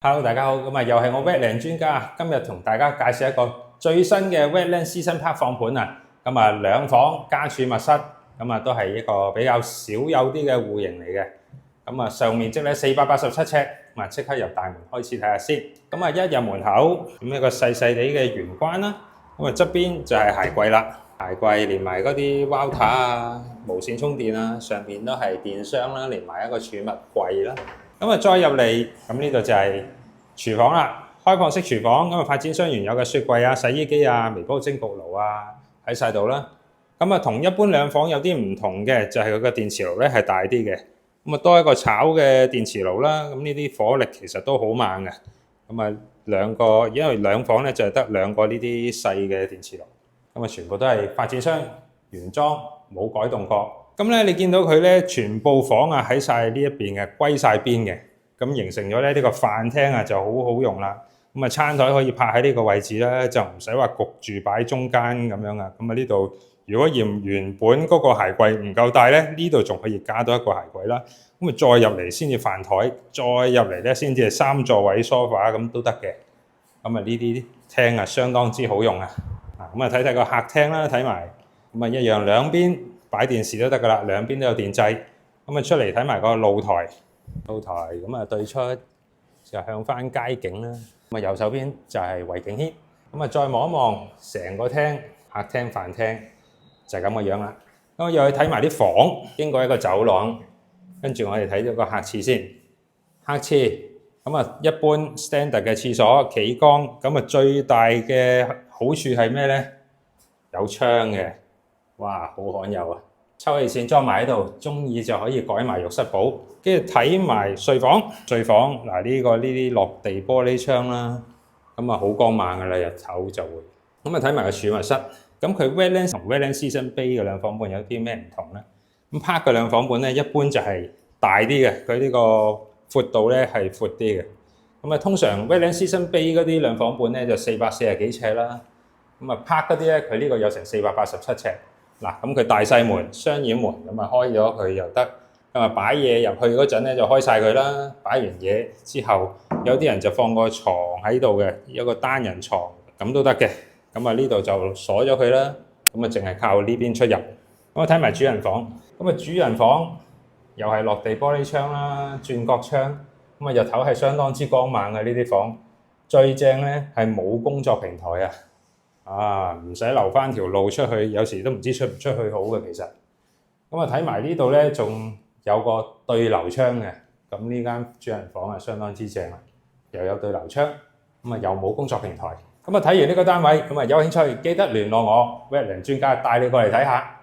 Hello，大家好，咁又係我 Wetland 專家，今日同大家介紹一個最新嘅 Wetland Season Park 放盤啊。兩房加儲物室，都係一個比較少有啲嘅戶型嚟嘅。上面積咧487尺，即刻入大門開始睇下先。一入門口咁一個細細地嘅玄關啦，側邊就係鞋櫃啦，鞋櫃連埋嗰啲 router 啊、無線充電啊，上面都係電箱啦，連埋一個儲物櫃啦。再入嚟，呢度就係廚房啦，開放式廚房。發展商原有嘅雪櫃啊、洗衣機啊、微波蒸焗爐啊喺晒度啦。同一般兩房有啲唔同嘅，就係佢個電磁爐咧係大啲嘅。多一個炒嘅電磁爐啦。呢啲火力其實都好猛嘅。因為兩房咧就係得兩個呢啲細嘅電磁爐。全部都係發展商原裝，冇改動過。你見到佢咧，全部房啊喺晒呢一邊嘅，歸晒邊嘅，形成咗咧呢個飯廳啊就好好用啦。餐台可以泊喺呢個位置啦，就唔使話焗住擺中間咁樣啊。呢度如果嫌原本嗰個鞋櫃唔夠大咧，呢度仲可以加多一個鞋櫃啦。再入嚟先至飯台，再入嚟咧先至係3座位 sofa 咁都得嘅。呢啲廳啊相當之好用啊。睇睇個客廳啦，睇埋一樣兩邊擺電視都得噶啦，兩邊都有電掣。出嚟睇埋個露台對出就向翻街景啦。右手邊就係圍景軒。再望一望成個廳，客廳飯廳就係咁嘅樣啦。又去睇埋啲房，經過一個走廊，跟住我哋睇咗個客廁先。客廁一般 standard 嘅廁所企缸，最大嘅好處係咩呢？有窗嘅，哇，好罕有啊！抽氣扇裝埋喺度，中意就可以改埋浴室寶。跟住睇埋睡房，嗱呢啲落地玻璃窗啦，好光猛噶啦，日頭就會。睇埋個儲物室，佢 Wetland 同 Wetland Season Bay 嘅兩房半有啲咩唔同呢？Park 嘅兩房半咧，一般就係大啲嘅，佢呢個闊度咧係闊啲嘅。通常 Wetland Season Bay 嗰啲兩房半咧就440幾尺啦。Park 嗰啲咧，佢呢個有成487尺。嗱，佢大細門、雙掩門，開咗佢又得。擺嘢入去嗰陣咧就開晒佢啦。擺完嘢之後，有啲人就放個床喺度嘅，有個單人床咁都得嘅。呢度就鎖咗佢啦。淨係靠呢邊出入。睇埋主人房。主人房又係落地玻璃窗啦，轉角窗。日頭係相當之光猛嘅呢啲房。最正咧係冇工作平台啊！唔使留翻條路出去，有時都唔知出唔出去好嘅其實。睇埋呢度咧，仲有個對流窗嘅。呢間主人房啊，相當之正啦，又有對流窗，又冇工作平台。睇完呢個單位，有興趣記得聯絡我，Wetland專家帶你過嚟睇下。